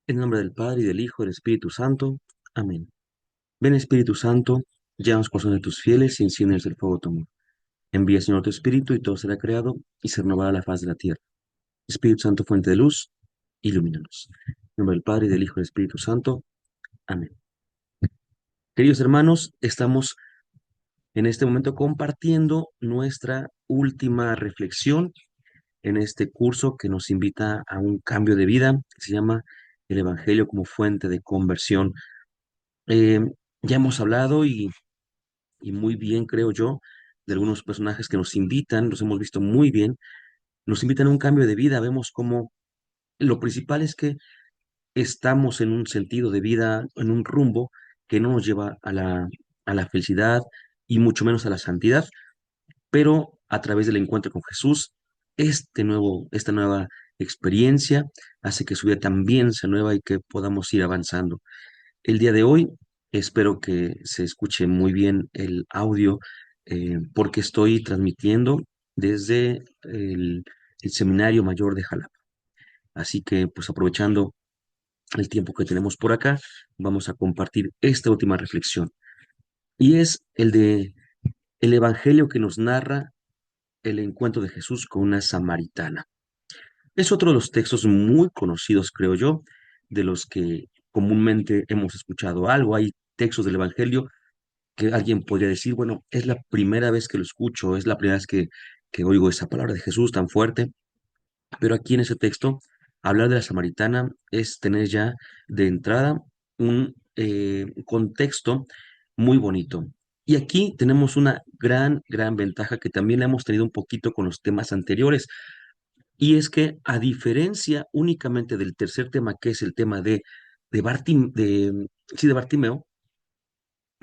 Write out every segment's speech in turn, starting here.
En nombre del Padre, y del Hijo, y del Espíritu Santo. Amén. Ven Espíritu Santo, llena los corazones de tus fieles y enciende el fuego de tu amor. Envía, Señor, tu Espíritu, y todo será creado, y se renovará la faz de la tierra. Espíritu Santo, fuente de luz, ilumínanos. En nombre del Padre, y del Hijo, y del Espíritu Santo. Amén. Queridos hermanos, estamos en este momento compartiendo nuestra última reflexión en este curso que nos invita a un cambio de vida, que se llama el Evangelio como fuente de conversión. Eh, ya hemos hablado y muy bien, creo yo, de algunos personajes que nos invitan, los hemos visto muy bien, nos invitan a un cambio de vida. Vemos como lo principal es que estamos en un sentido de vida, en un rumbo que no nos lleva a la felicidad y mucho menos a la santidad, pero a través del encuentro con Jesús, esta nueva experiencia hace que su vida también sea nueva y que podamos ir avanzando. El día de hoy espero que se escuche muy bien el audio porque estoy transmitiendo desde el Seminario Mayor de Jalapa. Así que pues aprovechando el tiempo que tenemos por acá, vamos a compartir esta última reflexión. Y es el de el evangelio que nos narra el encuentro de Jesús con una samaritana. Es otro de los textos muy conocidos, creo yo, de los que comúnmente hemos escuchado algo. Hay textos del evangelio que alguien podría decir, bueno, es la primera vez que lo escucho, es la primera vez que oigo esa palabra de Jesús tan fuerte, pero aquí en ese texto, hablar de la samaritana es tener ya de entrada un contexto muy bonito. Y aquí tenemos una gran ventaja que también la hemos tenido un poquito con los temas anteriores, y es que a diferencia únicamente del tercer tema, que es el tema de Bartimeo,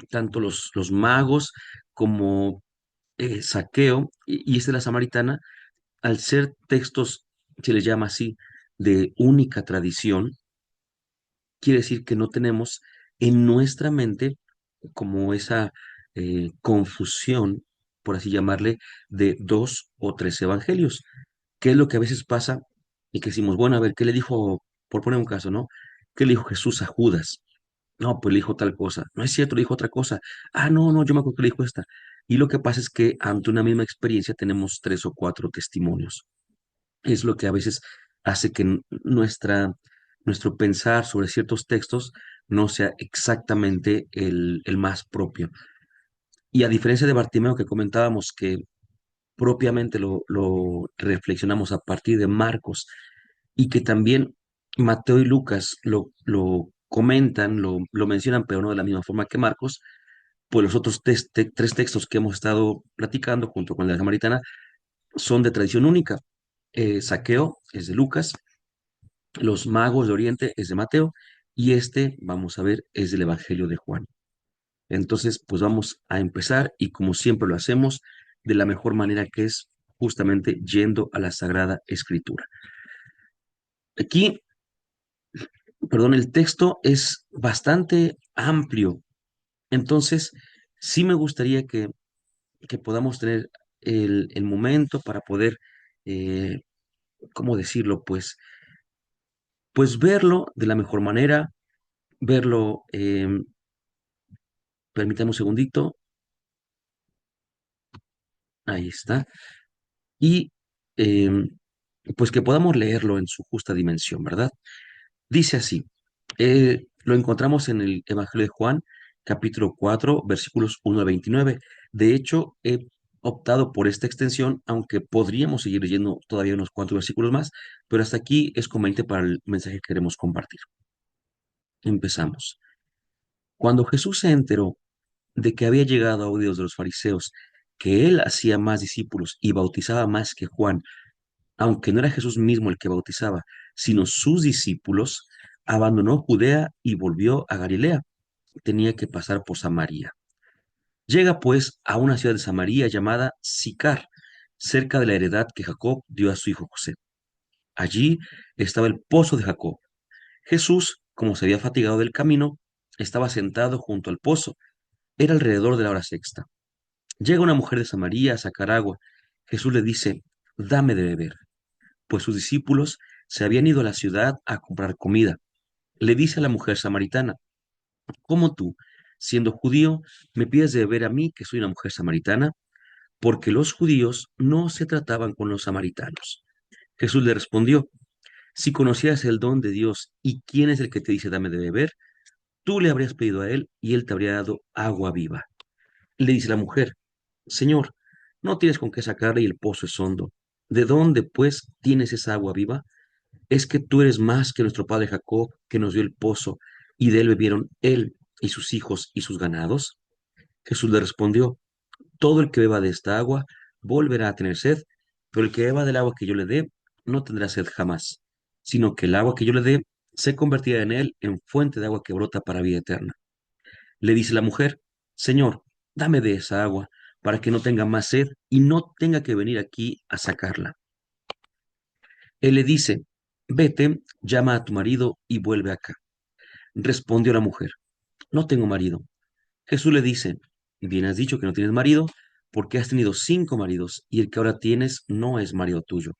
tanto los magos como Saqueo y esta de la Samaritana, al ser textos, se les llama así, de única tradición, quiere decir que no tenemos en nuestra mente como esa confusión, por así llamarle, de dos o tres evangelios. ¿Qué es lo que a veces pasa? Y que decimos, bueno, a ver, ¿qué le dijo, por poner un caso, ¿no? ¿Qué le dijo Jesús a Judas? No, pues le dijo tal cosa. No es cierto, le dijo otra cosa. Ah, no, no, yo me acuerdo que le dijo esta. Y lo que pasa es que ante una misma experiencia tenemos tres o cuatro testimonios. Es lo que a veces hace que nuestro pensar sobre ciertos textos no sea exactamente el más propio. Y a diferencia de Bartimeo que comentábamos que propiamente lo reflexionamos a partir de Marcos y que también Mateo y Lucas lo comentan, lo mencionan, pero no de la misma forma que Marcos, pues los otros tres textos que hemos estado platicando junto con la Samaritana son de tradición única. Saqueo es de Lucas, los magos de Oriente es de Mateo y este, vamos a ver, es del Evangelio de Juan. Entonces, pues vamos a empezar y como siempre lo hacemos, de la mejor manera que es justamente yendo a la Sagrada Escritura. Aquí, perdón, el texto es bastante amplio, entonces sí me gustaría que podamos tener el momento para poder, eh, ¿cómo decirlo? Pues verlo de la mejor manera, verlo, permítame un segundito, ahí está, y em, pues que podamos leerlo en su justa dimensión, ¿verdad? Dice así, lo encontramos en el Evangelio de Juan, capítulo 4 versículos 1 al 29. De hecho, he optado por esta extensión, aunque podríamos seguir leyendo todavía unos cuantos versículos más, pero hasta aquí es conveniente para el mensaje que queremos compartir. Empezamos. Cuando Jesús se enteró de que había llegado a oídos de los fariseos, que él hacía más discípulos y bautizaba más que Juan, aunque no era Jesús mismo el que bautizaba, sino sus discípulos, abandonó Judea y volvió a Galilea. Tenía que pasar por Samaria. Llega pues a una ciudad de Samaria llamada Sicar, cerca de la heredad que Jacob dio a su hijo José. Allí estaba el pozo de Jacob. Jesús, como se había fatigado del camino, estaba sentado junto al pozo. Era alrededor de la hora sexta. Llega una mujer de Samaria a sacar agua. Jesús le dice, dame de beber, pues sus discípulos se habían ido a la ciudad a comprar comida. Le dice a la mujer samaritana, ¿cómo tú, siendo judío, me pides de beber a mí, que soy una mujer samaritana? Porque los judíos no se trataban con los samaritanos. Jesús le respondió, si conocieras el don de Dios y quién es el que te dice dame de beber, tú le habrías pedido a él y él te habría dado agua viva. Le dice la mujer, Señor, no tienes con qué sacarle y el pozo es hondo. ¿De dónde, pues, tienes esa agua viva? ¿Es que tú eres más que nuestro padre Jacob, que nos dio el pozo, y de él bebieron él y sus hijos y sus ganados? Jesús le respondió, todo el que beba de esta agua volverá a tener sed, pero el que beba del agua que yo le dé no tendrá sed jamás, sino que el agua que yo le dé se convertirá en él en fuente de agua que brota para vida eterna. Le dice la mujer, Señor, dame de esa agua, para que no tenga más sed y no tenga que venir aquí a sacarla. Él le dice, vete, llama a tu marido y vuelve acá. Respondió la mujer, no tengo marido. Jesús le dice, bien has dicho que no tienes marido, porque has tenido 5 maridos y el que ahora tienes no es marido tuyo.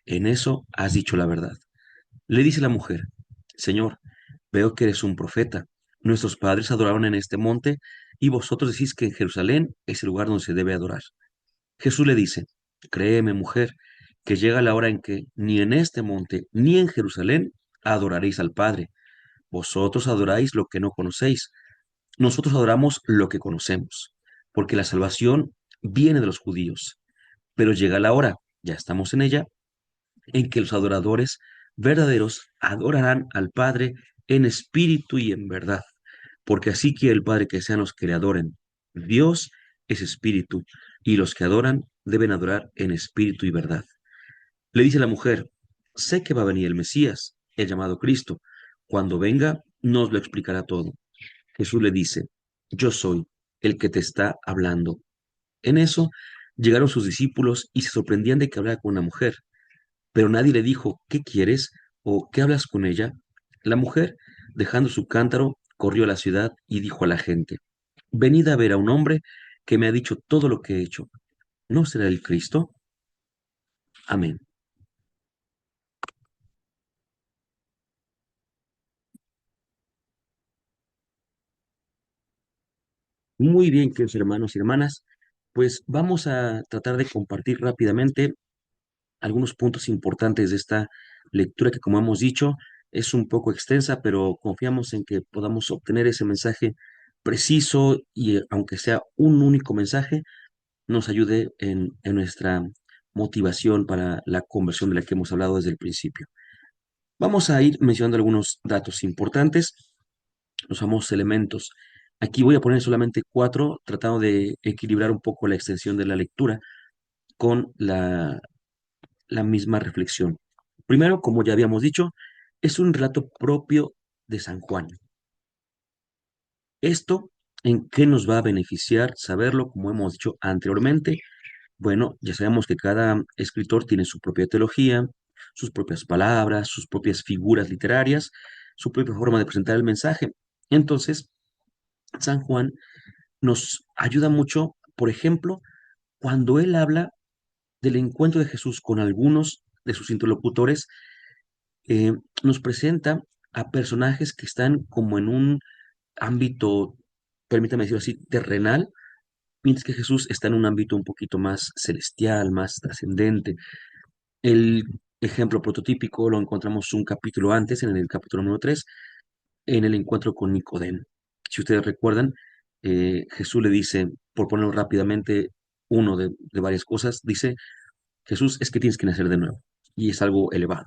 En eso has dicho la verdad. Le dice la mujer, Señor, veo que eres un profeta. Nuestros padres adoraron en este monte y vosotros decís que en Jerusalén es el lugar donde se debe adorar. Jesús le dice, créeme, mujer, que llega la hora en que ni en este monte ni en Jerusalén adoraréis al Padre. Vosotros adoráis lo que no conocéis. Nosotros adoramos lo que conocemos, porque la salvación viene de los judíos. Pero llega la hora, ya estamos en ella, en que los adoradores verdaderos adorarán al Padre en espíritu y en verdad, porque así quiere el Padre que sean los que le adoren. Dios es espíritu, y los que adoran deben adorar en espíritu y verdad. Le dice la mujer, sé que va a venir el Mesías, el llamado Cristo. Cuando venga, nos lo explicará todo. Jesús le dice, yo soy el que te está hablando. En eso llegaron sus discípulos y se sorprendían de que hablara con una mujer, pero nadie le dijo, ¿qué quieres? ¿O qué hablas con ella? La mujer, dejando su cántaro, corrió a la ciudad y dijo a la gente, venid a ver a un hombre que me ha dicho todo lo que he hecho. ¿No será el Cristo? Amén. Muy bien, queridos hermanos y hermanas, pues vamos a tratar de compartir rápidamente algunos puntos importantes de esta lectura que, como hemos dicho, es un poco extensa, pero confiamos en que podamos obtener ese mensaje preciso y, aunque sea un único mensaje, nos ayude en nuestra motivación para la conversión de la que hemos hablado desde el principio. Vamos a ir mencionando algunos datos importantes, los famosos elementos. Aquí voy a poner solamente 4, tratando de equilibrar un poco la extensión de la lectura con la misma reflexión. Primero, como ya habíamos dicho, es un relato propio de San Juan. Esto, ¿en qué nos va a beneficiar saberlo? Como hemos dicho anteriormente, bueno, ya sabemos que cada escritor tiene su propia teología, sus propias palabras, sus propias figuras literarias, su propia forma de presentar el mensaje. Entonces, San Juan nos ayuda mucho, por ejemplo, cuando él habla del encuentro de Jesús con algunos de sus interlocutores, eh, nos presenta a personajes que están como en un ámbito, permítame decirlo así, terrenal, mientras que Jesús está en un ámbito un poquito más celestial, más trascendente. El ejemplo prototípico lo encontramos un capítulo antes, en el capítulo número 3, en el encuentro con Nicodemo. Si ustedes recuerdan, Jesús le dice, por ponerlo rápidamente, uno de varias cosas, dice, Jesús, es que tienes que nacer de nuevo, y es algo elevado.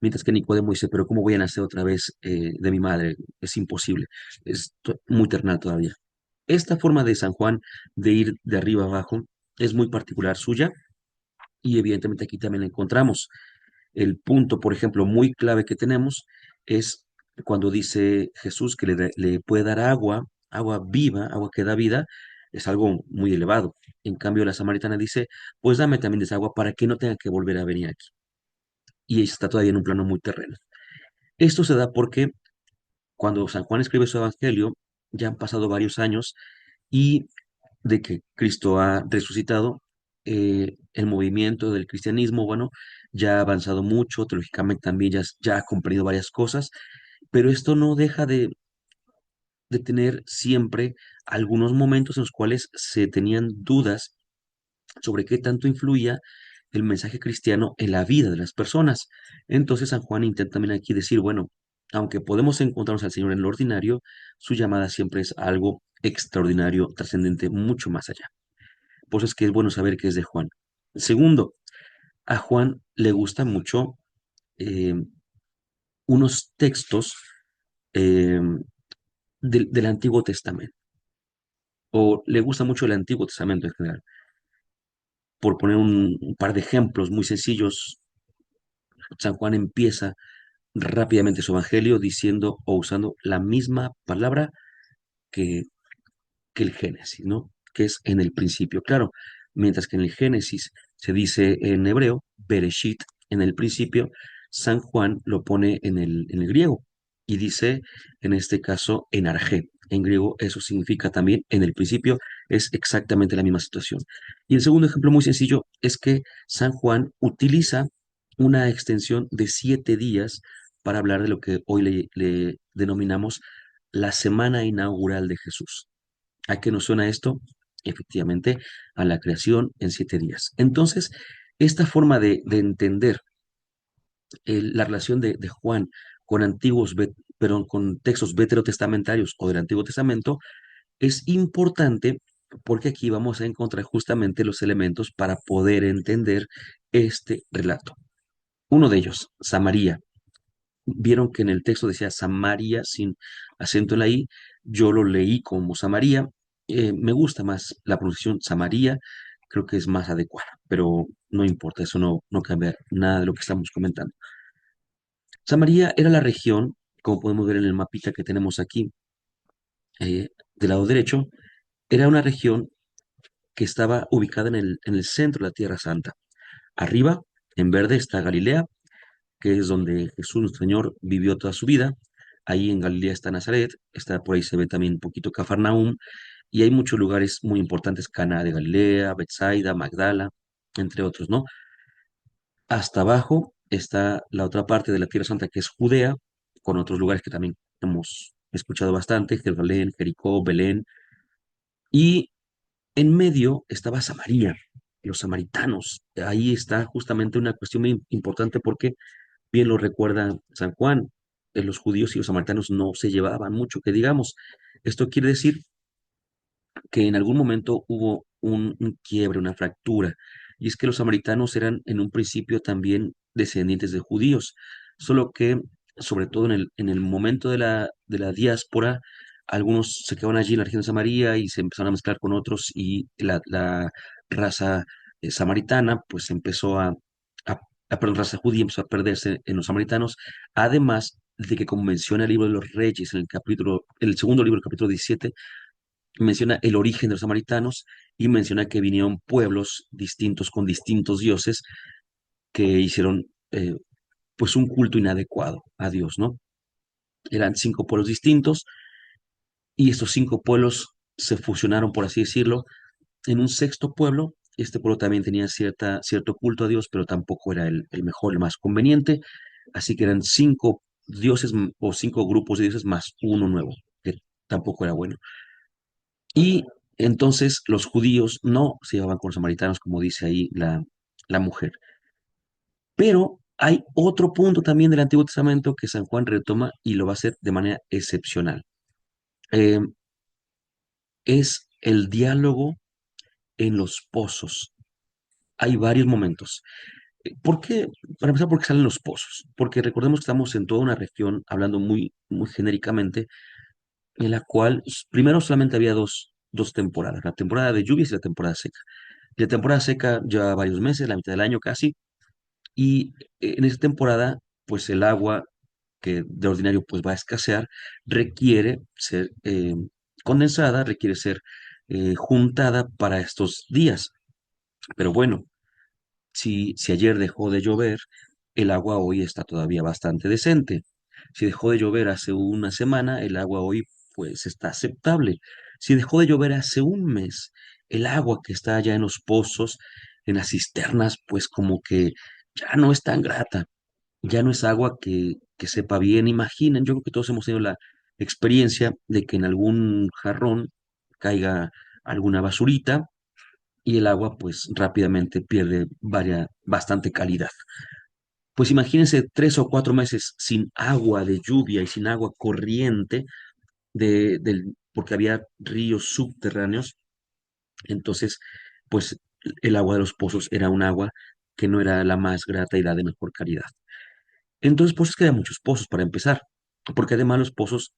Mientras que Nicodemo dice, pero ¿cómo voy a nacer otra vez de mi madre? Es imposible, es muy terrenal todavía. Esta forma de San Juan de ir de arriba a abajo es muy particular suya y evidentemente aquí también la encontramos. El punto, por ejemplo, muy clave que tenemos es cuando dice Jesús que le puede dar agua, agua viva, agua que da vida, es algo muy elevado. En cambio, la samaritana dice, pues dame también de esa agua para que no tenga que volver a venir aquí. Y ella está todavía en un plano muy terreno. Esto se da porque cuando San Juan escribe su evangelio, ya han pasado varios años y de que Cristo ha resucitado, el movimiento del cristianismo, bueno, ya ha avanzado mucho, teológicamente también ya ha comprendido varias cosas, pero esto no deja de tener siempre algunos momentos en los cuales se tenían dudas sobre qué tanto influía el mensaje cristiano en la vida de las personas. Entonces San Juan intenta también aquí decir, bueno, aunque podemos encontrarnos al Señor en lo ordinario, su llamada siempre es algo extraordinario, trascendente, mucho más allá. Por eso es que es bueno saber qué es de Juan. Segundo, a Juan le gusta mucho eh, unos textos eh, del Antiguo Testamento, o le gusta mucho el Antiguo Testamento en general. Por poner un par de ejemplos muy sencillos, San Juan empieza rápidamente su evangelio diciendo o usando la misma palabra que, que el Génesis, ¿no? Que es en el principio, claro. Mientras que en el Génesis se dice en hebreo, Bereshit, en el principio, San Juan lo pone en el griego y dice, en este caso, en arjé. En griego eso significa también en el principio, es exactamente la misma situación. Y el segundo ejemplo muy sencillo es que San Juan utiliza una extensión de 7 días para hablar de lo que hoy le denominamos la semana inaugural de Jesús. ¿A qué nos suena esto? Efectivamente, a la creación en 7 días. Entonces, esta forma de entender la relación de Juan con perdón, con textos veterotestamentarios o del Antiguo Testamento es importante porque aquí vamos a encontrar justamente los elementos para poder entender este relato. Uno de ellos, Samaria. Vieron que en el texto decía Samaria sin acento en la I, yo lo leí como Samaria. Me gusta más la pronunciación Samaria, creo que es más adecuada, pero no importa, eso no cambia nada de lo que estamos comentando. Samaria era la región, como podemos ver en el mapita que tenemos aquí, del lado derecho, era una región que estaba ubicada en el centro de la Tierra Santa. Arriba, en verde, está Galilea, que es donde Jesús, nuestro Señor, vivió toda su vida. Ahí en Galilea está Nazaret, está por ahí se ve también un poquito Cafarnaúm, y hay muchos lugares muy importantes, Cana de Galilea, Betsaida, Magdala, entre otros, ¿no? Hasta abajo está la otra parte de la Tierra Santa, que es Judea, con otros lugares que también hemos escuchado bastante, Jerusalén, Jericó, Belén, y en medio estaba Samaria, los samaritanos. Ahí está justamente una cuestión muy importante porque bien lo recuerda San Juan, los judíos y los samaritanos no se llevaban mucho, que digamos. Esto quiere decir que en algún momento hubo un quiebre, una fractura, y es que los samaritanos eran en un principio también descendientes de judíos, solo que sobre todo en el momento de la diáspora, algunos se quedaban allí en la región de Samaria y se empezaron a mezclar con otros y la raza samaritana pues empezó perdón, raza judía empezó a perderse en los samaritanos, además de que como menciona el libro de los Reyes en el segundo libro, el capítulo 17, menciona el origen de los samaritanos y menciona que vinieron pueblos distintos con distintos dioses que hicieron pues un culto inadecuado a Dios, ¿no? Eran 5 pueblos distintos y estos 5 pueblos se fusionaron, por así decirlo, en un sexto pueblo. Este pueblo también tenía cierto culto a Dios, pero tampoco era el mejor, el más conveniente. Así que eran 5 dioses o 5 grupos de dioses más uno nuevo, que tampoco era bueno. Y entonces los judíos no se llevaban con los samaritanos, como dice ahí la mujer. Pero hay otro punto también del Antiguo Testamento que San Juan retoma y lo va a hacer de manera excepcional. Eh, es el diálogo en los pozos. Hay varios momentos. ¿Por qué? Para empezar, ¿por qué salen los pozos? Porque recordemos que estamos en toda una región, hablando muy, muy genéricamente, en la cual primero solamente había dos temporadas, la temporada de lluvias y la temporada seca. La temporada seca lleva varios meses, la mitad del año casi, y en esa temporada, pues el agua que de ordinario pues va a escasear, requiere ser condensada, requiere ser juntada para estos días. Pero bueno, si ayer dejó de llover, el agua hoy está todavía bastante decente. Si dejó de llover hace una semana, el agua hoy pues está aceptable. Si dejó de llover hace un mes, el agua que está allá en los pozos, en las cisternas, pues como que ya no es tan grata. ya no es agua que sepa bien. Imaginen, yo creo que todos hemos tenido la experiencia de que en algún jarrón caiga alguna basurita y el agua pues rápidamente pierde bastante calidad. Pues imagínense 3 o 4 meses sin agua de lluvia y sin agua corriente porque había ríos subterráneos. Entonces pues el agua de los pozos era un agua que no era la más grata y la de mejor calidad. Entonces, pues es que había muchos pozos para empezar, porque además los pozos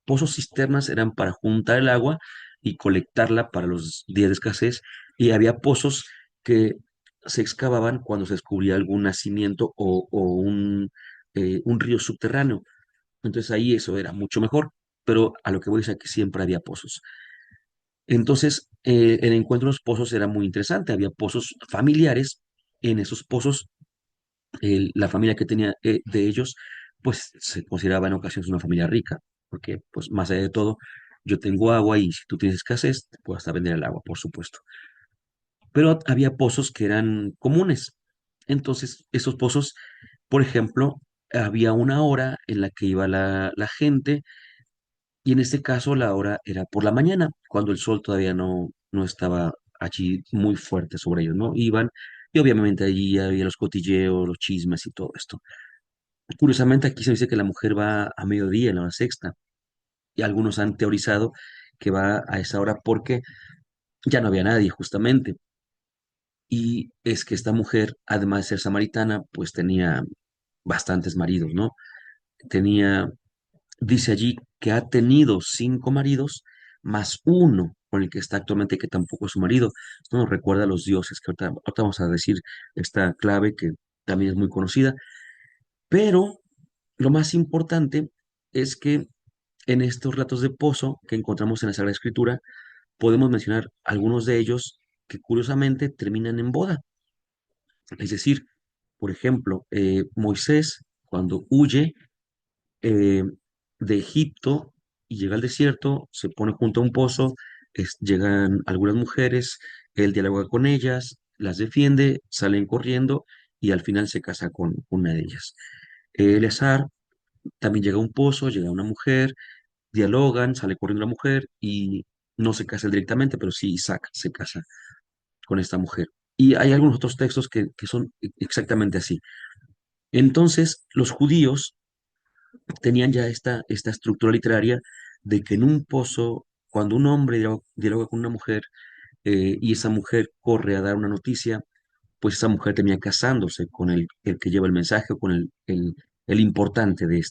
pozos cisternas eran para juntar el agua y colectarla para los días de escasez, y había pozos que se excavaban cuando se descubría algún nacimiento o un río subterráneo. Entonces ahí eso era mucho mejor, pero a lo que voy es a que siempre había pozos. Entonces, el encuentro de los pozos era muy interesante, había pozos familiares. En esos pozos la familia que tenía de ellos, pues se consideraba en ocasiones una familia rica, porque pues más allá de todo, yo tengo agua y si tú tienes escasez, te puedo hasta vender el agua, por supuesto. Pero había pozos que eran comunes. Entonces, esos pozos, por ejemplo, había una hora en la que iba la gente, y en este caso la hora era por la mañana, cuando el sol todavía no estaba allí muy fuerte sobre ellos, ¿no? Iban, y obviamente allí había los cotilleos, los chismes y todo esto. Curiosamente, aquí se dice que la mujer va a mediodía, en la hora sexta, y algunos han teorizado que va a esa hora porque ya no había nadie, justamente. Y es que esta mujer, además de ser samaritana, pues tenía bastantes maridos, ¿no? Tenía, dice allí que ha tenido 5 maridos, más uno con el que está actualmente, que tampoco es su marido. Esto nos recuerda a los dioses, que ahorita vamos a decir esta clave que también es muy conocida. Pero lo más importante es que en estos relatos de pozo que encontramos en la Sagrada Escritura, podemos mencionar algunos de ellos que curiosamente terminan en boda. Es decir, por ejemplo, Moisés, cuando huye eh, de Egipto y llega al desierto, se pone junto a un pozo, llegan algunas mujeres, él dialoga con ellas, las defiende, salen corriendo y al final se casa con una de ellas. Eleazar también llega a un pozo, llega una mujer, dialogan, sale corriendo la mujer y no se casa él directamente, pero sí Isaac se casa con esta mujer. Y hay algunos otros textos que son exactamente así. Entonces, los judíos tenían ya esta estructura literaria de que en un pozo, cuando un hombre dialoga con una mujer y esa mujer corre a dar una noticia, pues esa mujer termina casándose con el que lleva el mensaje o con el importante de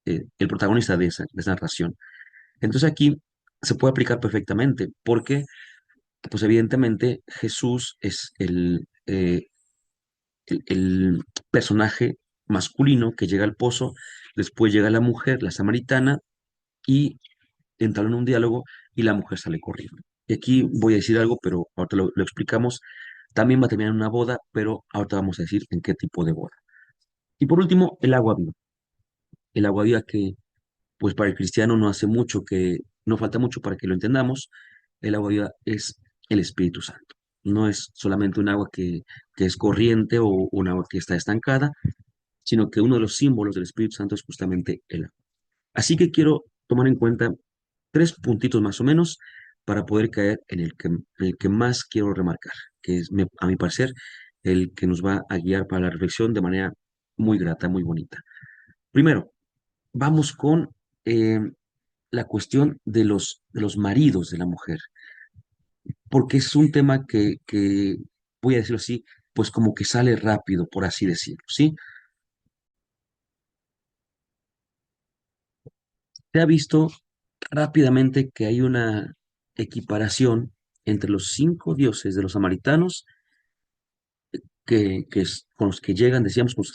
el protagonista de esa narración. Entonces aquí se puede aplicar perfectamente, porque, pues evidentemente, Jesús es el personaje masculino que llega al pozo, después llega la mujer, la samaritana, y entran en un diálogo y la mujer sale corriendo. Y aquí voy a decir algo, pero ahorita lo explicamos. También va a terminar en una boda, pero ahorita vamos a decir en qué tipo de boda. Y por último, el agua viva. El agua viva que pues para el cristiano no hace mucho no falta mucho para que lo entendamos. El agua viva es el Espíritu Santo. No es solamente un agua que es corriente o un agua que está estancada, sino que uno de los símbolos del Espíritu Santo es justamente el agua. Así que quiero tomar en cuenta 3 puntitos más o menos para poder caer en el que más quiero remarcar, que es, a mi parecer, el que nos va a guiar para la reflexión de manera muy grata, muy bonita. Primero, vamos con eh, la cuestión de los maridos de la mujer, porque es un tema que, voy a decirlo así, pues como que sale rápido, por así decirlo, ¿sí? Se ha visto rápidamente que hay una equiparación entre los 5 dioses de los samaritanos, con los que llegan, decíamos, con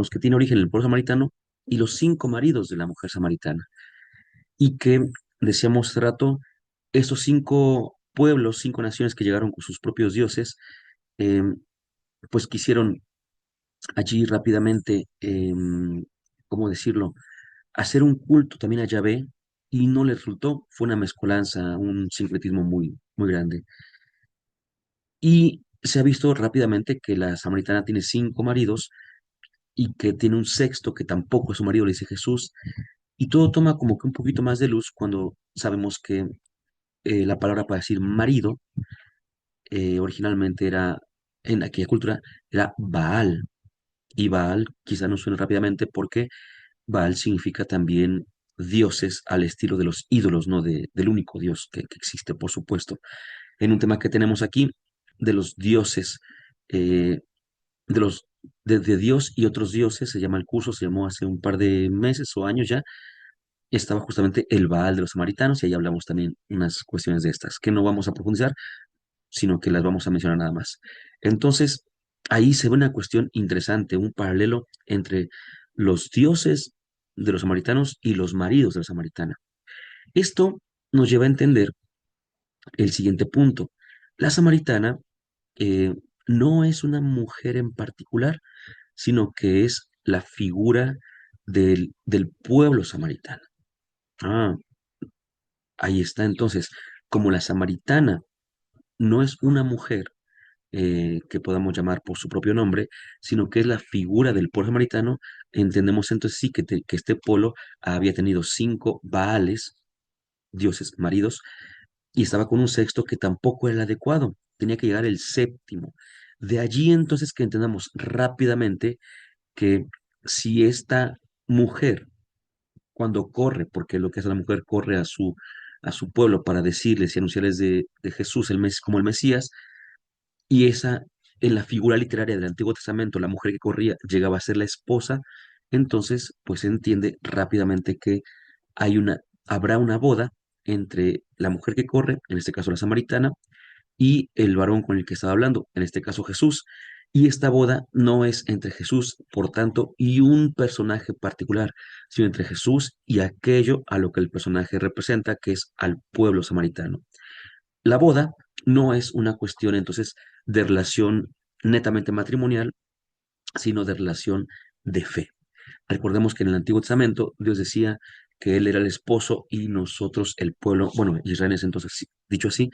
los que tiene origen el pueblo samaritano, y los 5 maridos de la mujer samaritana. Y que, decíamos hace rato, estos 5 pueblos, 5 naciones que llegaron con sus propios dioses, eh, pues quisieron allí rápidamente, ¿cómo decirlo?, hacer un culto también a Yahvé, y no les resultó, fue una mezcolanza, un sincretismo muy, muy grande. Y se ha visto rápidamente que la samaritana tiene 5 maridos, y que tiene un sexto que tampoco es su marido, le dice Jesús, y todo toma como que un poquito más de luz cuando sabemos que la palabra para decir marido originalmente era, en aquella cultura, era Baal, y Baal quizá no suene rápidamente porque Baal significa también dioses al estilo de los ídolos, ¿no? Del único Dios que existe, por supuesto. En un tema que tenemos aquí, de los dioses, eh, de los de Dios y otros dioses, se llama el curso, se llamó hace un par de meses o años ya, estaba justamente el Baal de los samaritanos, y ahí hablamos también unas cuestiones de estas, que no vamos a profundizar, sino que las vamos a mencionar nada más. Entonces, ahí se ve una cuestión interesante, un paralelo entre los dioses de los samaritanos y los maridos de la samaritana. Esto nos lleva a entender el siguiente punto. La samaritana eh, no es una mujer en particular, sino que es la figura del pueblo samaritano. Ah, ahí está entonces, como la samaritana no es una mujer que podamos llamar por su propio nombre, sino que es la figura del pueblo samaritano, entendemos entonces sí que este pueblo había tenido 5 Baales, dioses maridos, y estaba con un sexto que tampoco era el adecuado, tenía que llegar el séptimo. De allí entonces que entendamos rápidamente que si esta mujer, cuando corre, porque lo que hace la mujer, corre a su pueblo para decirles y anunciarles de Jesús como el Mesías, y esa, en la figura literaria del Antiguo Testamento, la mujer que corría llegaba a ser la esposa, entonces pues se entiende rápidamente que habrá una boda entre la mujer que corre, en este caso la samaritana, y el varón con el que estaba hablando, en este caso Jesús. Y esta boda no es entre Jesús, por tanto, y un personaje particular, sino entre Jesús y aquello a lo que el personaje representa, que es al pueblo samaritano. La boda no es una cuestión entonces de relación netamente matrimonial, sino de relación de fe. Recordemos que en el Antiguo Testamento Dios decía que Él era el esposo y nosotros el pueblo, bueno, Israel es entonces, dicho así,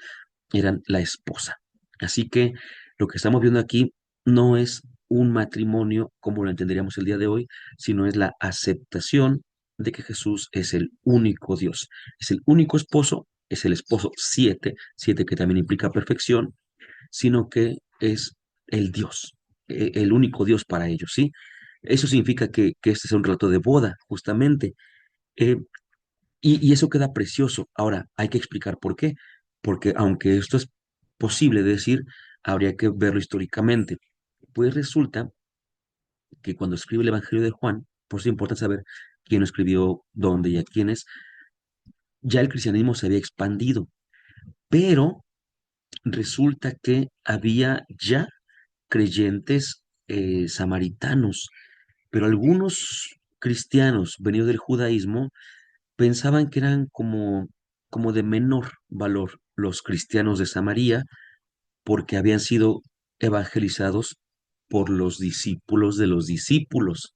eran la esposa. Así que lo que estamos viendo aquí no es un matrimonio como lo entenderíamos el día de hoy, sino es la aceptación de que Jesús es el único Dios, es el único esposo, es el esposo siete que también implica perfección, sino que es el Dios, el único Dios para ellos, ¿sí? Eso significa que este es un relato de boda, justamente. Eh, y eso queda precioso. Ahora, hay que explicar por qué. Porque aunque esto es posible de decir, habría que verlo históricamente. Pues resulta que cuando escribe el Evangelio de Juan, por eso importa saber quién lo escribió, dónde y a quiénes, ya el cristianismo se había expandido. Pero resulta que había ya creyentes samaritanos, pero algunos cristianos venidos del judaísmo pensaban que eran como de menor valor los cristianos de Samaria porque habían sido evangelizados por los discípulos de los discípulos,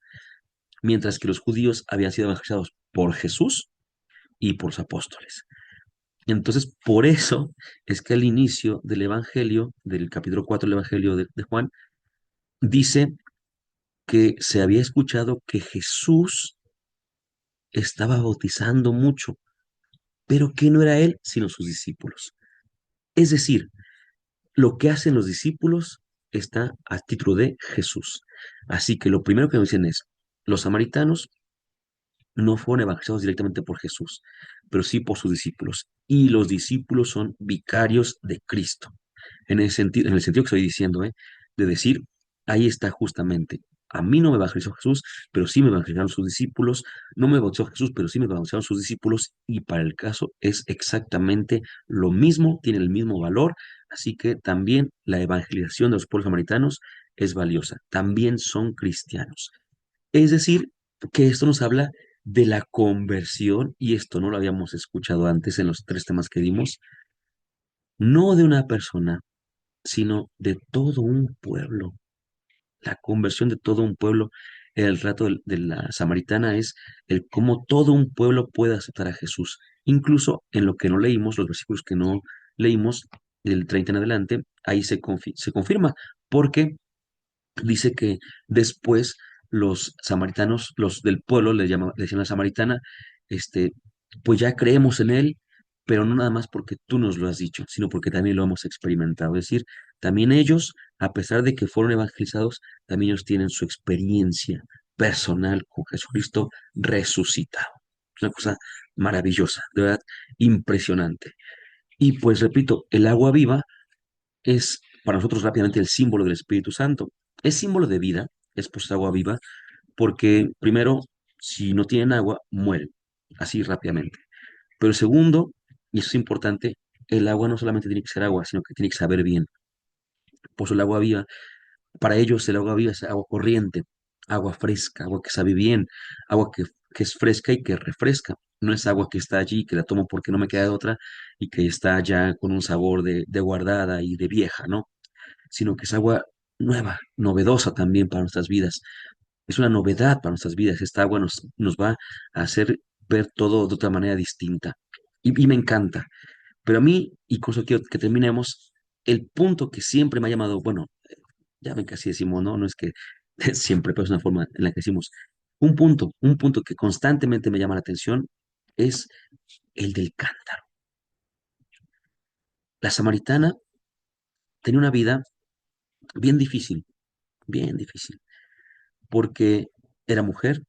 mientras que los judíos habían sido evangelizados por Jesús y por los apóstoles. Entonces, por eso es que al inicio del Evangelio, del capítulo 4 del Evangelio de Juan, dice que se había escuchado que Jesús estaba bautizando mucho, pero que no era él, sino sus discípulos. Es decir, lo que hacen los discípulos está a título de Jesús. Así que lo primero que nos dicen es, los samaritanos no fueron evangelizados directamente por Jesús, pero sí por sus discípulos. Y los discípulos son vicarios de Cristo. En el sentido que estoy diciendo, de decir, ahí está justamente. A mí no me evangelizó Jesús, pero sí me evangelizaron sus discípulos. No me bautizó Jesús, pero sí me bautizaron sus discípulos. Y para el caso es exactamente lo mismo, tiene el mismo valor. Así que también la evangelización de los pueblos samaritanos es valiosa. También son cristianos. Es decir, que esto nos habla de la conversión, y esto no lo habíamos escuchado antes en los 3 temas que dimos, no de una persona, sino de todo un pueblo. La conversión de todo un pueblo. El relato de la samaritana es el cómo todo un pueblo puede aceptar a Jesús. Incluso en lo que no leímos, los versículos que no leímos, del 30 en adelante, ahí se confirma, porque dice que después los samaritanos, los del pueblo, le decían a la samaritana, este, pues ya creemos en él, pero no nada más porque tú nos lo has dicho, sino porque también lo hemos experimentado. Es decir, también ellos, a pesar de que fueron evangelizados, también ellos tienen su experiencia personal con Jesucristo resucitado. Es una cosa maravillosa, de verdad, impresionante. Y pues repito, el agua viva es para nosotros rápidamente el símbolo del Espíritu Santo. Es símbolo de vida, es pues agua viva, porque primero, si no tienen agua, mueren, así rápidamente. Pero segundo, y eso es importante, el agua no solamente tiene que ser agua, sino que tiene que saber bien. Por eso el agua viva, para ellos el agua viva es agua corriente, agua fresca, agua que sabe bien, agua que es fresca y que refresca. No es agua que está allí, que la tomo porque no me queda de otra y que está ya con un sabor de guardada y de vieja, ¿no? Sino que es agua nueva, novedosa también para nuestras vidas. Es una novedad para nuestras vidas. Esta agua nos va a hacer ver todo de otra manera distinta. Y me encanta. Pero a mí, y con eso quiero que terminemos, el punto que siempre me ha llamado, bueno, ya ven que así decimos, ¿no? No es que siempre, pero es una forma en la que decimos. Un punto que constantemente me llama la atención es el del cántaro. La samaritana tenía una vida bien difícil, porque era mujer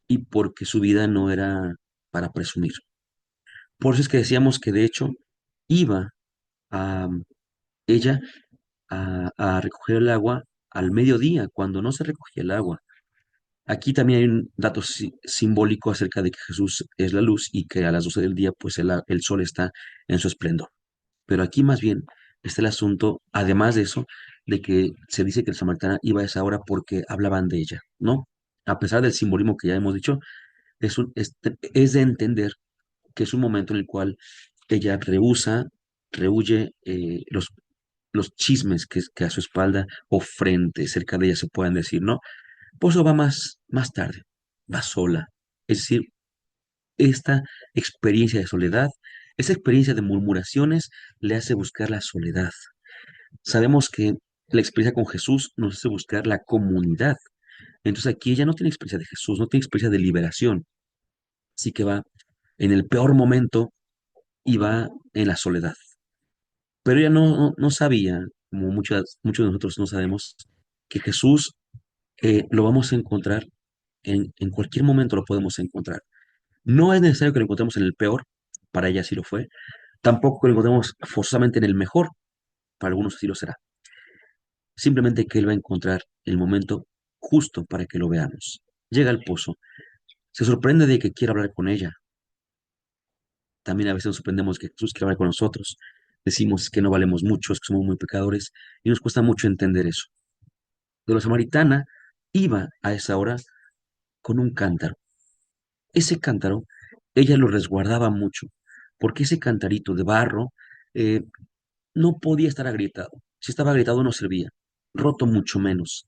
y porque su vida no era para presumir. Por eso es que decíamos que de hecho iba a ella a recoger el agua al mediodía, cuando no se recogía el agua. Aquí también hay un dato simbólico acerca de que Jesús es la luz y que a las 12 del día pues el sol está en su esplendor. Pero aquí más bien está el asunto, además de eso, de que se dice que el samaritana iba a esa hora porque hablaban de ella, ¿no? A pesar del simbolismo que ya hemos dicho, es de entender que es un momento en el cual ella rehuye los chismes que a su espalda o frente, cerca de ella se puedan decir, ¿no? Por eso va más tarde, va sola. Es decir, esta experiencia de soledad, esa experiencia de murmuraciones le hace buscar la soledad. Sabemos que la experiencia con Jesús nos hace buscar la comunidad. Entonces aquí ella no tiene experiencia de Jesús, no tiene experiencia de liberación. Así que va en el peor momento y va en la soledad. Pero ella no sabía, como muchos de nosotros no sabemos, que Jesús lo vamos a encontrar en cualquier momento lo podemos encontrar. No es necesario que lo encontremos en el peor, para ella sí lo fue, tampoco que lo encontremos forzosamente en el mejor, para algunos sí lo será. Simplemente que Él va a encontrar el momento justo para que lo veamos. Llega al pozo, se sorprende de que quiera hablar con ella. También a veces nos sorprendemos que Jesús quiere hablar con nosotros. Decimos que no valemos mucho, es que somos muy pecadores, y nos cuesta mucho entender eso. De la samaritana iba a esa hora con un cántaro. Ese cántaro, ella lo resguardaba mucho, porque ese cantarito de barro eh, no podía estar agrietado. Si estaba agrietado no servía, roto mucho menos.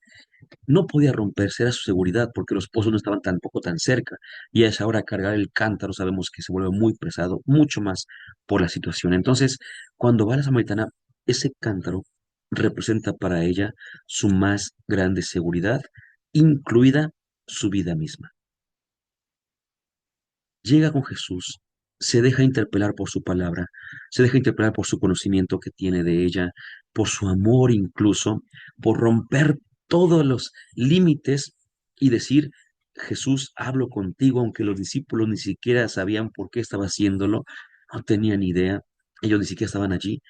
No podía romperse, era su seguridad, porque los pozos no estaban tampoco tan cerca. Y a esa hora cargar el cántaro sabemos que se vuelve muy pesado, mucho más por la situación. Entonces, cuando va la samaritana, ese cántaro representa para ella su más grande seguridad, incluida su vida misma. Llega con Jesús, se deja interpelar por su palabra, se deja interpelar por su conocimiento que tiene de ella, por su amor incluso, por romper todos los límites y decir, Jesús, hablo contigo, aunque los discípulos ni siquiera sabían por qué estaba haciéndolo, no tenían idea, ellos ni siquiera estaban allí,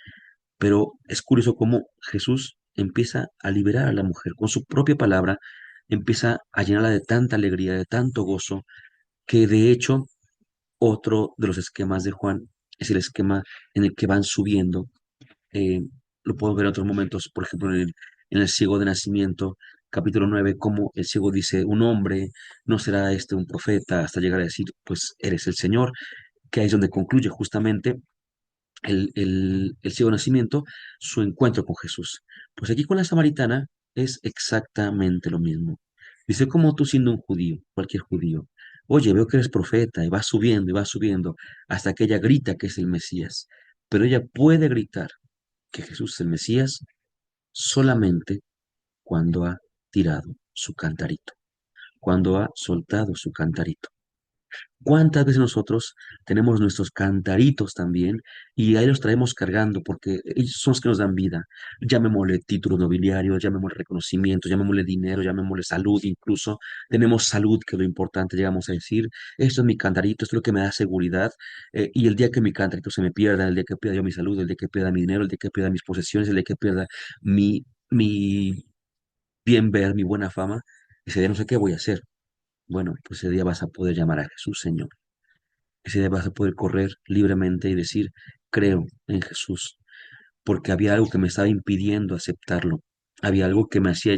pero es curioso cómo Jesús empieza a liberar a la mujer con su propia palabra, empieza a llenarla de tanta alegría, de tanto gozo, que de hecho otro de los esquemas de Juan es el esquema en el que van subiendo. eh, lo puedo ver en otros momentos, por ejemplo, en el ciego de nacimiento, capítulo 9 como el ciego dice, un hombre, no será este un profeta, hasta llegar a decir, pues eres el Señor, que ahí es donde concluye justamente el ciego de nacimiento, su encuentro con Jesús. Pues aquí con la samaritana es exactamente lo mismo. Dice, como tú siendo un judío, cualquier judío, oye, veo que eres profeta y va subiendo, hasta que ella grita que es el Mesías. Pero ella puede gritar que Jesús es el Mesías solamente cuando ha tirado su cantarito. cuando ha soltado su cantarito. ¿Cuántas veces nosotros tenemos nuestros cantaritos también y ahí los traemos cargando porque ellos son los que nos dan vida? Llamémosle títulos nobiliarios, llamémosle reconocimientos, llamémosle dinero, llamémosle salud incluso. Tenemos salud, que es lo importante, llegamos a decir, esto es mi cantarito, esto es lo que me da seguridad. Y el día que mi cantarito se me pierda, el día que pierda yo mi salud, el día que pierda mi dinero, el día que pierda mis posesiones, el día que pierda mi bien ver, mi buena fama, ese día no sé qué voy a hacer. Bueno, pues ese día vas a poder llamar a Jesús, Señor. Ese día vas a poder correr libremente y decir, creo en Jesús, porque había algo que me estaba impidiendo aceptarlo. Había algo que me hacía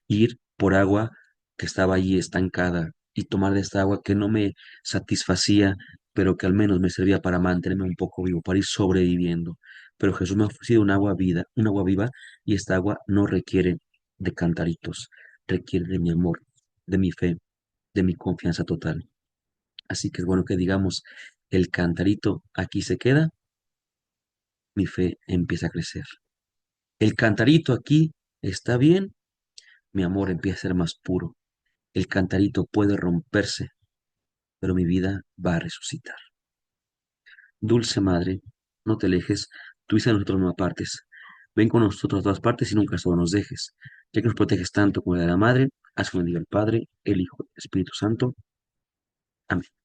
ir por agua que estaba allí estancada y tomar de esta agua que no me satisfacía, pero que al menos me servía para mantenerme un poco vivo, para ir sobreviviendo. Pero Jesús me ha ofrecido un agua vida, un agua viva, y esta agua no requiere de cantaritos, requiere de mi amor, de mi fe, de mi confianza total. Así que es bueno que digamos, el cantarito aquí se queda, mi fe empieza a crecer. El cantarito aquí está bien, mi amor empieza a ser más puro. El cantarito puede romperse, pero mi vida va a resucitar. Dulce Madre, no te alejes, tú dices a nosotros no apartes. Ven con nosotros a todas partes y nunca solo nos dejes. Ya que nos proteges tanto como la de la Madre, haz que bendiga el Padre, el Hijo, el Espíritu Santo. Amén.